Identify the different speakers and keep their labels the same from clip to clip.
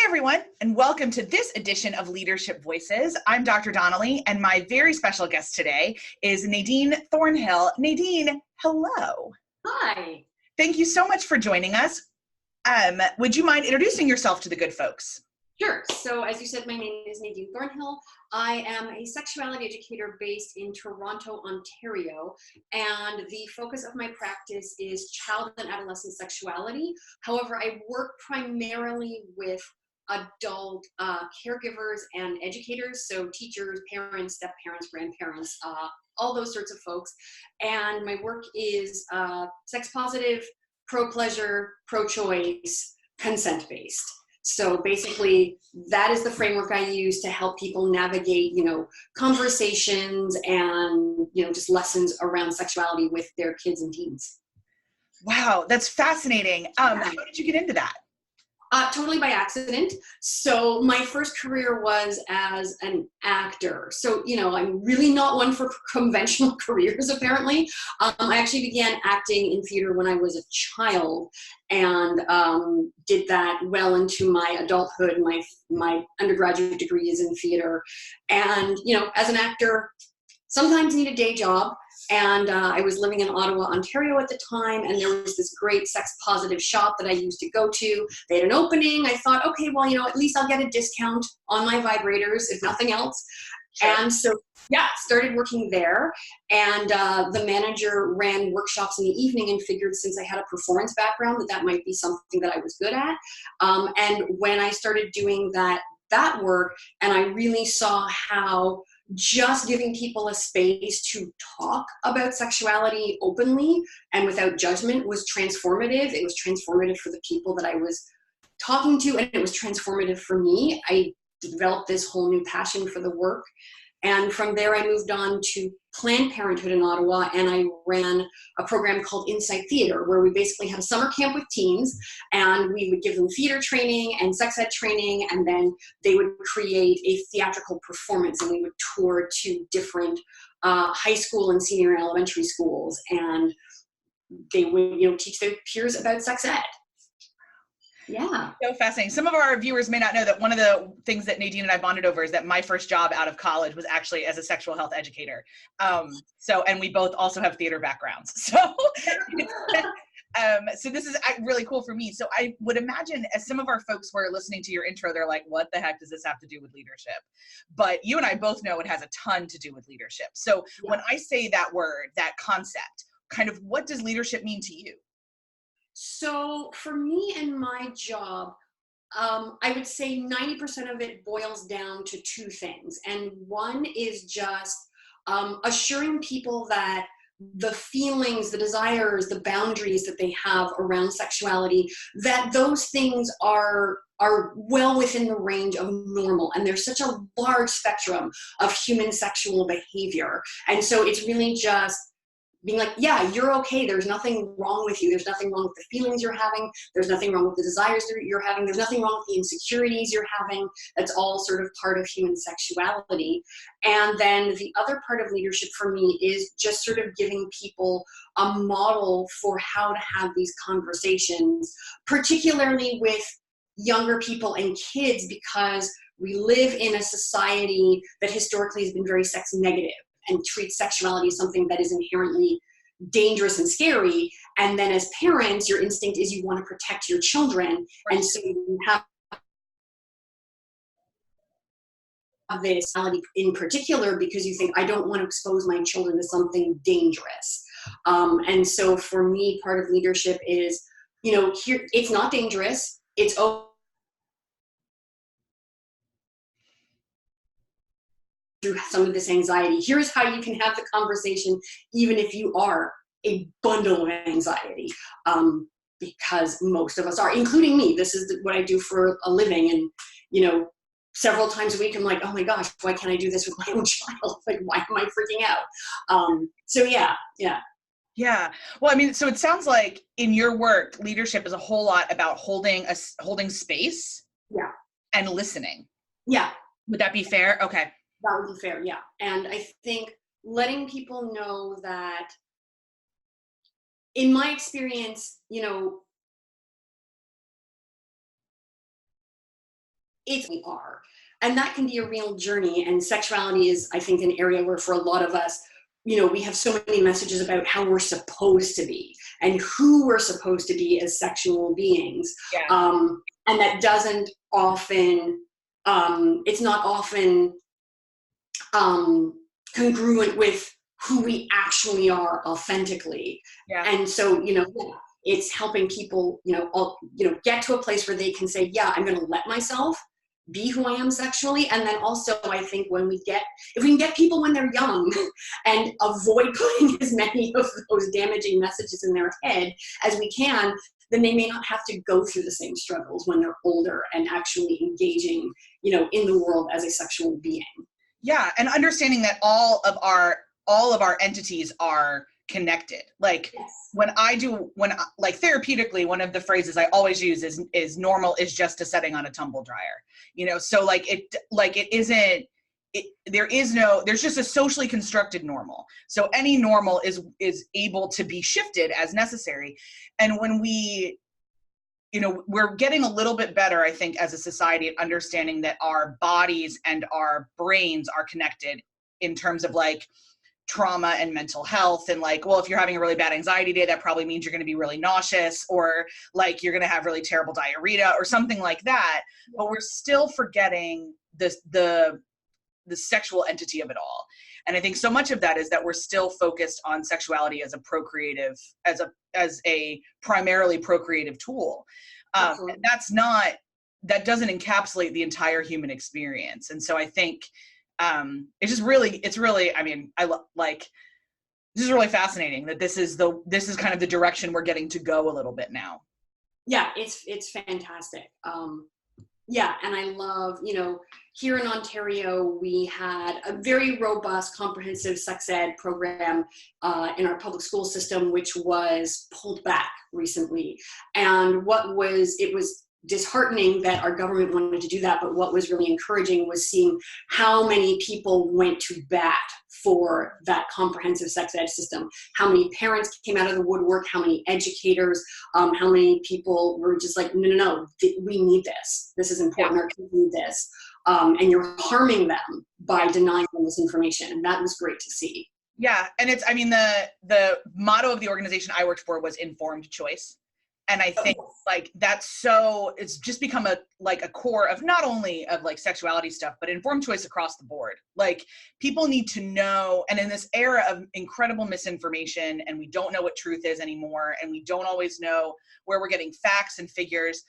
Speaker 1: everyone, and welcome to this edition of Leadership Voices. I'm Dr. Donnelly, and my very special guest today is Nadine Thornhill. Nadine, hello.
Speaker 2: Hi.
Speaker 1: Thank you so much for joining us. Would you mind introducing yourself to the good folks?
Speaker 2: Sure. So as you said, my name is Nadine Thornhill. I am a sexuality educator based in Toronto, Ontario, and the focus of my practice is child and adolescent sexuality. However, I work primarily with adult caregivers and educators, so teachers, parents, step-parents, grandparents, all those sorts of folks. And my work is sex positive, pro-pleasure, pro-choice, consent-based. So basically, that is the framework I use to help people navigate, conversations and, just lessons around sexuality with their kids and teens.
Speaker 1: Wow, that's fascinating. How did you get into that?
Speaker 2: Totally by accident. So my first career was as an actor. So, I'm really not one for conventional careers, apparently. I actually began acting in theater when I was a child and did that well into my adulthood. My undergraduate degree is in theater. And, as an actor, sometimes need a day job. And I was living in Ottawa, Ontario at the time, and there was this great sex-positive shop that I used to go to. They had an opening. I thought, okay, well, at least I'll get a discount on my vibrators, if nothing else. Sure. And so, started working there. And the manager ran workshops in the evening and figured since I had a performance background that might be something that I was good at. And when I started doing that work, and I really saw how just giving people a space to talk about sexuality openly and without judgment was transformative. It was transformative for the people that I was talking to, and it was transformative for me. I developed this whole new passion for the work. And from there, I moved on to Planned Parenthood in Ottawa, and I ran a program called Insight Theater, where we basically had a summer camp with teens, and we would give them theater training and sex ed training, and then they would create a theatrical performance, and we would tour to different high school and senior and elementary schools, and they would, teach their peers about sex ed. Yeah.
Speaker 1: So fascinating. Some of our viewers may not know that one of the things that Nadine and I bonded over is that my first job out of college was actually as a sexual health educator. And we both also have theater backgrounds. So, so this is really cool for me. So I would imagine as some of our folks were listening to your intro, they're like, what the heck does this have to do with leadership? But you and I both know it has a ton to do with leadership. So when I say that word, that concept, kind of what does leadership mean to you?
Speaker 2: So for me and my job, I would say 90% of it boils down to two things. And one is just assuring people that the feelings, the desires, the boundaries that they have around sexuality, that those things are well within the range of normal. And there's such a large spectrum of human sexual behavior. And so it's really just being like, yeah, you're okay. There's nothing wrong with you. There's nothing wrong with the feelings you're having. There's nothing wrong with the desires that you're having. There's nothing wrong with the insecurities you're having. That's all sort of part of human sexuality. And then the other part of leadership for me is just sort of giving people a model for how to have these conversations, particularly with younger people and kids, because we live in a society that historically has been very sex negative and treats sexuality as something that is inherently dangerous and scary. And then as parents, your instinct is you want to protect your children. Right. And so you have this in particular because you think, I don't want to expose my children to something dangerous. And so for me, part of leadership is, here, it's not dangerous. It's okay. Through some of this anxiety. Here's how you can have the conversation, even if you are a bundle of anxiety, because most of us are, including me. This is what I do for a living. And, several times a week, I'm like, oh my gosh, why can't I do this with my own child? Like, why am I freaking out?
Speaker 1: Yeah. Well, so it sounds like in your work, leadership is a whole lot about holding space.
Speaker 2: Yeah.
Speaker 1: And listening.
Speaker 2: Yeah.
Speaker 1: Would that be fair? Okay.
Speaker 2: That would be fair, yeah. And I think letting people know that, in my experience, it's we are. And that can be a real journey. And sexuality is, I think, an area where for a lot of us, you know, we have so many messages about how we're supposed to be and who we're supposed to be as sexual beings.
Speaker 1: Yeah.
Speaker 2: And that doesn't often, it's not often congruent with who we actually are authentically.
Speaker 1: Yeah.
Speaker 2: And so, you know, it's helping people, get to a place where they can say, yeah, I'm going to let myself be who I am sexually. And then also, I think if we can get people when they're young and avoid putting as many of those damaging messages in their head as we can, then they may not have to go through the same struggles when they're older and actually engaging, in the world as a sexual being.
Speaker 1: Yeah. And understanding that all of our entities are connected. Like yes. Therapeutically, one of the phrases I always use is normal is just a setting on a tumble dryer, so there's just a socially constructed normal. So any normal is able to be shifted as necessary. And when we're getting a little bit better, I think, as a society at understanding that our bodies and our brains are connected in terms of like trauma and mental health. And like, well, if you're having a really bad anxiety day, that probably means you're going to be really nauseous, or like you're going to have really terrible diarrhea or something like that. But we're still forgetting the sexual entity of it all. And I think so much of that is that we're still focused on sexuality as a primarily procreative tool. And that doesn't encapsulate the entire human experience. And so I think this is really fascinating that this is kind of the direction we're getting to go a little bit now.
Speaker 2: Yeah, it's fantastic. And I love, here in Ontario, we had a very robust, comprehensive sex ed program in our public school system, which was pulled back recently. And it was disheartening that our government wanted to do that, but what was really encouraging was seeing how many people went to bat for that comprehensive sex ed system, how many parents came out of the woodwork, how many educators, how many people were just like, no, we need this. This is important. Our kids need this. And you're harming them by denying them this information. And that was great to see.
Speaker 1: Yeah. And the motto of the organization I worked for was informed choice. And I think it's just become a core of not only of like sexuality stuff, but informed choice across the board. Like people need to know, and in this era of incredible misinformation, and we don't know what truth is anymore, and we don't always know where we're getting facts and figures.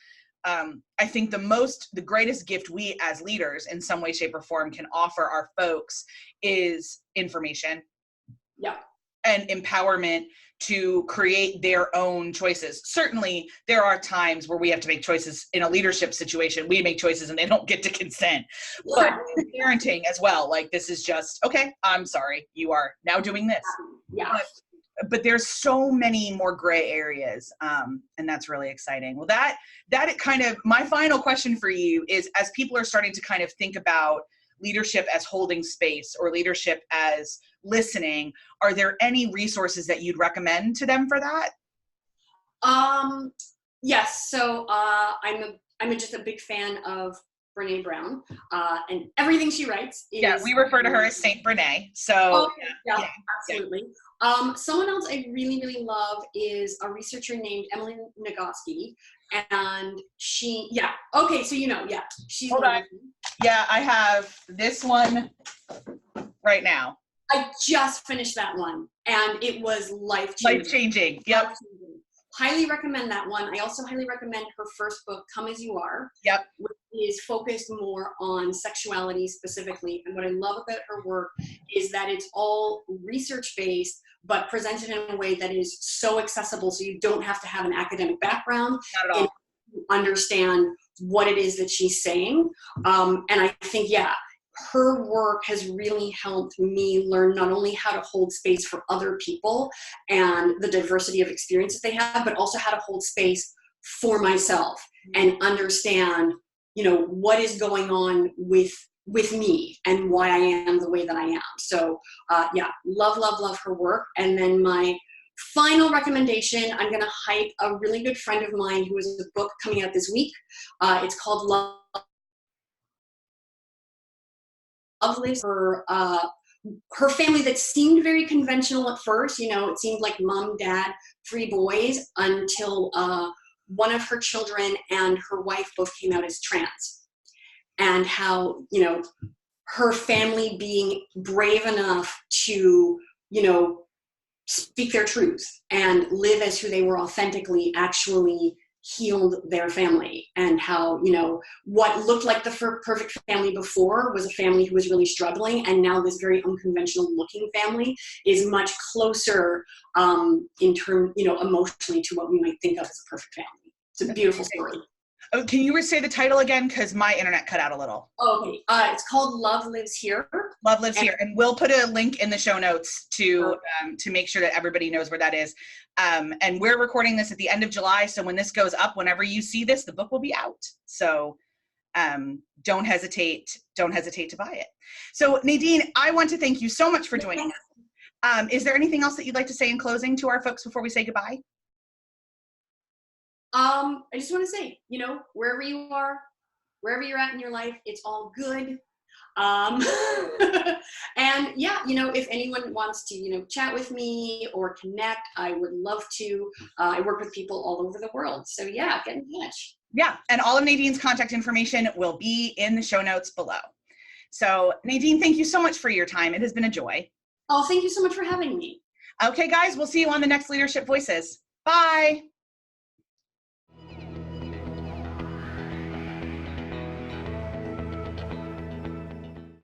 Speaker 1: I think the greatest gift we as leaders in some way, shape, or form can offer our folks is information.
Speaker 2: Yeah.
Speaker 1: And empowerment to create their own choices. Certainly, there are times where we have to make choices in a leadership situation. We make choices and they don't get to consent. But in parenting as well, like this is just, okay, I'm sorry, you are now doing this.
Speaker 2: Yeah.
Speaker 1: But there's so many more gray areas, and that's really exciting. Well, that kind of, my final question for you is, as people are starting to kind of think about leadership as holding space or leadership as listening, are there any resources that you'd recommend to them for that?
Speaker 2: Yes. So I'm just a big fan of Brené Brown, and everything she writes is,
Speaker 1: yeah, we refer to her as Saint Brené. So
Speaker 2: yeah, absolutely. Someone else I really, really love is a researcher named Emily Nagoski, and she's she's
Speaker 1: hold on. Yeah, I have this one right now.
Speaker 2: I just finished that one, and it was life-changing.
Speaker 1: Life-changing. Yep.
Speaker 2: Life-changing. Highly recommend that one. I also highly recommend her first book, Come As You Are.
Speaker 1: Yep.
Speaker 2: Which is focused more on sexuality specifically. And what I love about her work is that it's all research-based, but presented in a way that is so accessible, so you don't have to have an academic background.
Speaker 1: Not at all.
Speaker 2: And understand what it is that she's saying. And I think, her work has really helped me learn not only how to hold space for other people and the diversity of experiences they have, but also how to hold space for myself and understand, what is going on with me and why I am the way that I am. So love her work. And then my final recommendation, I'm going to hype a really good friend of mine who has a book coming out this week. It's called Love Lives, her family that seemed very conventional at first. You know, it seemed like mom, dad, 3 boys, until one of her children and her wife both came out as trans. And how, you know, her family being brave enough to, you know, speak their truth and live as who they were authentically actually healed their family. And how, you know, what looked like the perfect family before was a family who was really struggling, and now this very unconventional looking family is much closer in term, you know, emotionally to what we might think of as a perfect family. It's a beautiful story.
Speaker 1: Oh, can you say the title again? Because my internet cut out a little.
Speaker 2: Okay, it's called Love Lives Here.
Speaker 1: Love Lives Here, and we'll put a link in the show notes to make sure that everybody knows where that is. And we're recording this at the end of July, so when this goes up, whenever you see this, the book will be out. So don't hesitate to buy it. So Nadine, I want to thank you so much for joining us. Is there anything else that you'd like to say in closing to our folks before we say goodbye?
Speaker 2: I just want to say, you know, wherever you are, wherever you're at in your life, it's all good. And yeah, you know, if anyone wants to, you know, chat with me or connect, I would love to. I work with people all over the world. So yeah, get in touch.
Speaker 1: Yeah, and all of Nadine's contact information will be in the show notes below. So Nadine, thank you so much for your time. It has been a joy.
Speaker 2: Oh, thank you so much for having me.
Speaker 1: Okay, guys, we'll see you on the next Leadership Voices. Bye.